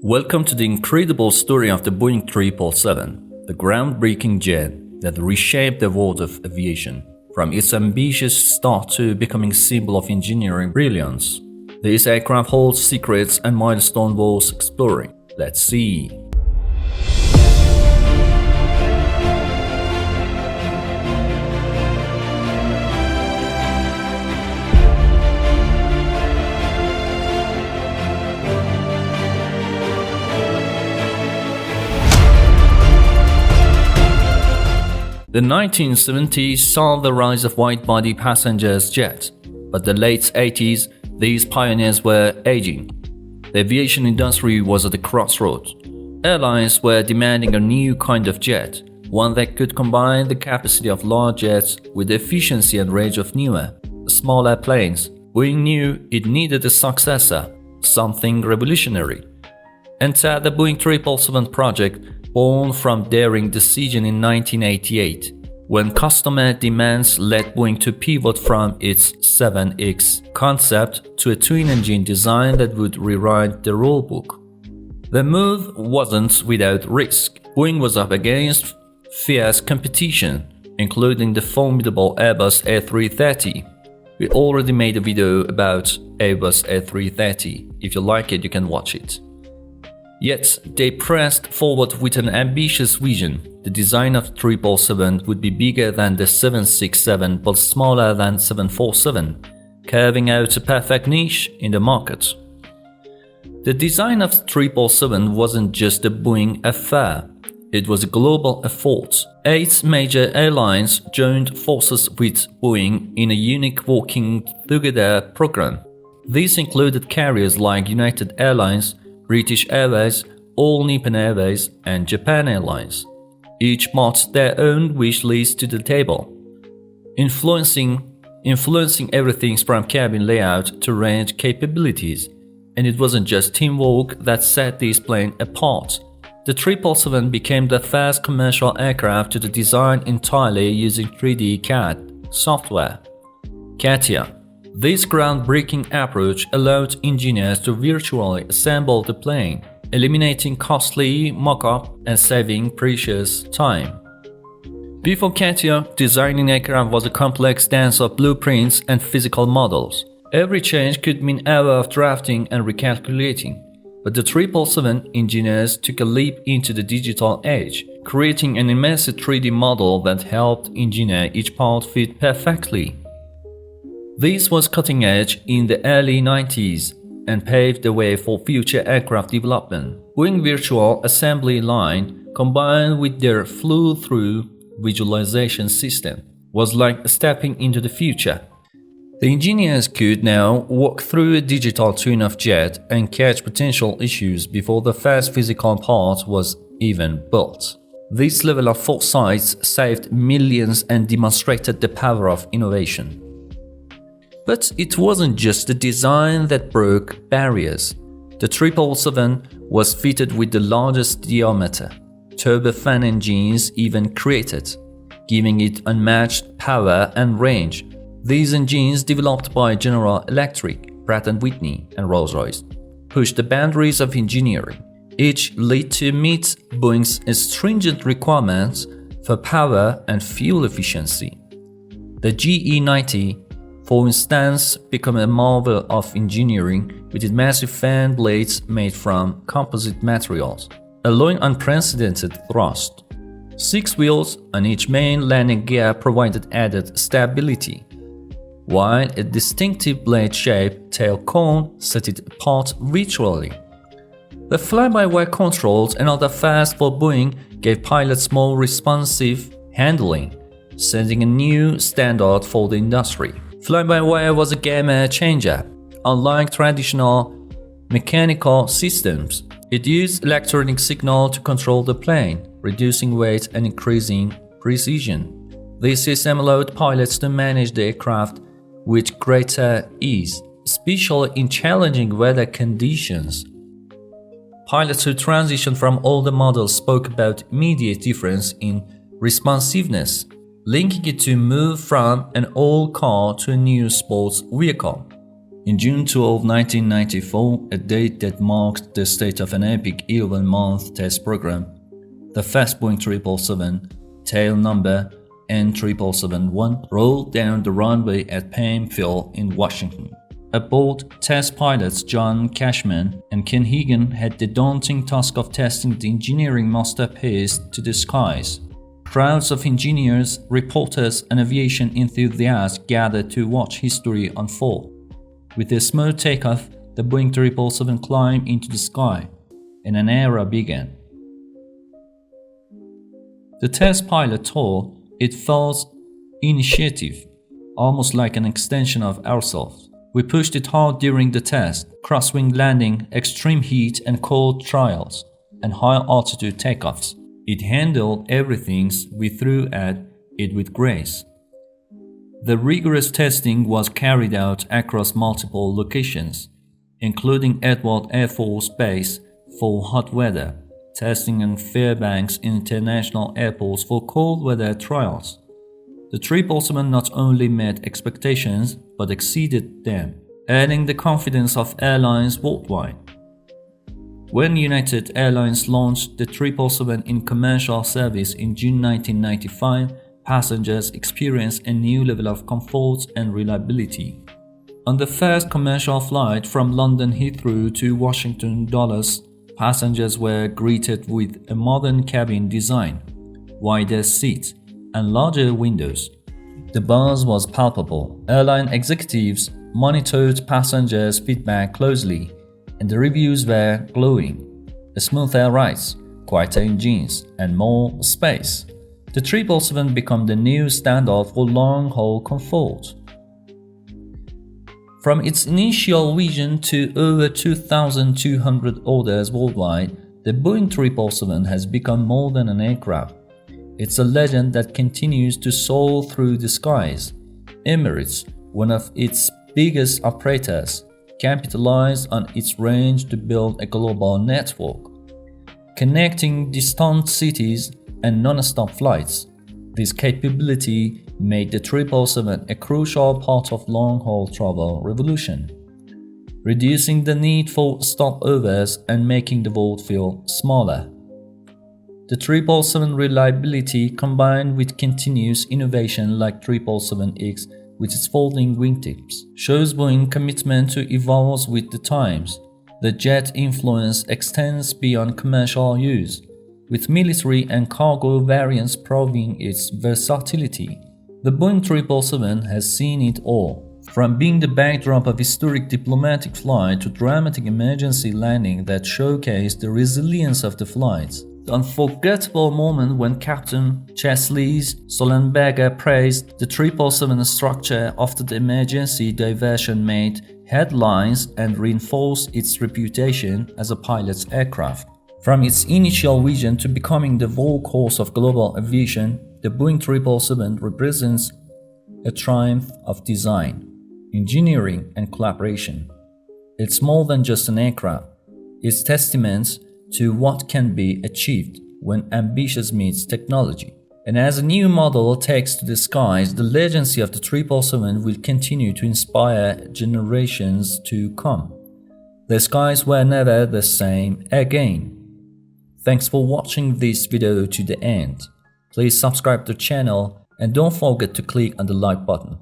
Welcome to the incredible story of the Boeing 777, the groundbreaking jet that reshaped the world of aviation, from its ambitious start to becoming a symbol of engineering brilliance. This aircraft holds secrets and milestones worth exploring. Let's see. The 1970s saw the rise of wide-body passenger jets, but the late 80s, these pioneers were aging. The aviation industry was at a crossroads. Airlines were demanding a new kind of jet, one that could combine the capacity of large jets with the efficiency and range of newer, smaller planes. Boeing knew it needed a successor, something revolutionary. Enter the Boeing 777 project, born from daring decision in 1988, when customer demands led Boeing to pivot from its 7X concept to a twin-engine design that would rewrite the rulebook. The move wasn't without risk. Boeing was up against fierce competition, including the formidable Airbus A330. We already made a video about Airbus A330. If you like it, you can watch it. Yet, they pressed forward with an ambitious vision. The design of 777 would be bigger than the 767 but smaller than 747, carving out a perfect niche in the market. The design of 777 wasn't just a Boeing affair, it was a global effort. 8 major airlines joined forces with Boeing in a unique working together program. These included carriers like United Airlines, British Airways, All Nippon Airways, and Japan Airlines. Each brought their own wish list to the table, influencing everything from cabin layout to range capabilities. And it wasn't just teamwork that set this plane apart. The 777 became the first commercial aircraft to design entirely using 3D CAD software. CATIA. This groundbreaking approach allowed engineers to virtually assemble the plane, eliminating costly mock-up and saving precious time. Before CATIA, designing aircraft was a complex dance of blueprints and physical models. Every change could mean hours of drafting and recalculating. But the 777 engineers took a leap into the digital age, creating an immersive 3D model that helped engineer each part fit perfectly. This was cutting edge in the early 90s and paved the way for future aircraft development. Boeing Virtual Assembly Line, combined with their flew-through visualization system, was like stepping into the future. The engineers could now walk through a digital twin of jet and catch potential issues before the first physical part was even built. This level of foresight saved millions and demonstrated the power of innovation. But it wasn't just the design that broke barriers. The 777 was fitted with the largest diameter, turbofan engines even created, giving it unmatched power and range. These engines, developed by General Electric, Pratt & Whitney, and Rolls-Royce, pushed the boundaries of engineering. Each led to meet Boeing's stringent requirements for power and fuel efficiency. The GE90, for instance, became a marvel of engineering with its massive fan blades made from composite materials, allowing unprecedented thrust. 6 wheels on each main landing gear provided added stability, while a distinctive blade-shaped tail cone set it apart virtually. The fly-by-wire controls and other firsts for Boeing gave pilots more responsive handling, setting a new standard for the industry. Fly-by-wire was a game changer. Unlike traditional mechanical systems, it used electronic signal to control the plane, reducing weight and increasing precision. This system allowed pilots to manage the aircraft with greater ease, especially in challenging weather conditions. Pilots who transitioned from older models spoke about immediate difference in responsiveness, linking it to move from an old car to a new sports vehicle. In June 12, 1994, a date that marked the start of an epic 11-month test program, the first Boeing 777, tail number N777-1, rolled down the runway at Paine Field in Washington. Aboard, test pilots John Cashman and Ken Higan had the daunting task of testing the engineering masterpiece to the skies. Crowds of engineers, reporters, and aviation enthusiasts gathered to watch history unfold. With a smooth takeoff, the Boeing 777 climbed into the sky, and an era began. The test pilot told it felt initiative, almost like an extension of ourselves. We pushed it hard during the test, cross-wing landing, extreme heat and cold trials, and high-altitude takeoffs. It handled everything we threw at it with grace. The rigorous testing was carried out across multiple locations, including Edwards Air Force Base for hot weather, testing in Fairbanks International Airport for cold weather trials. The 777 not only met expectations but exceeded them, earning the confidence of airlines worldwide. When United Airlines launched the 777 in commercial service in June 1995, passengers experienced a new level of comfort and reliability. On the first commercial flight from London Heathrow to Washington Dulles, passengers were greeted with a modern cabin design, wider seats, and larger windows. The buzz was palpable. Airline executives monitored passengers' feedback closely, and the reviews were glowing. A smoother rides, quieter engines, and more space. The 777 became the new standard for long-haul comfort. From its initial vision to over 2,200 orders worldwide, the Boeing 777 has become more than an aircraft. It's a legend that continues to soar through the skies. Emirates, one of its biggest operators, capitalized on its range to build a global network, connecting distant cities and non-stop flights. This capability made the 777 a crucial part of long-haul travel revolution, reducing the need for stopovers and making the world feel smaller. The 777 reliability combined with continuous innovation like 777X with its folding wingtips shows Boeing's commitment to evolve with the times. The jet influence extends beyond commercial use, with military and cargo variants proving its versatility. The Boeing 777 has seen it all, from being the backdrop of historic diplomatic flight to dramatic emergency landing that showcased the resilience of the flights. The unforgettable moment when Captain Chesley Sullenberger praised the 777 structure after the emergency diversion made headlines and reinforced its reputation as a pilot's aircraft. From its initial vision to becoming the workhorse of global aviation, the Boeing 777 represents a triumph of design, engineering, and collaboration. It's more than just an aircraft. It's testament to what can be achieved when ambitious meets technology. And as a new model takes to the skies, the legacy of the 777 will continue to inspire generations to come. The skies were never the same again. Thanks for watching this video to the end. Please subscribe to the channel and don't forget to click on the like button.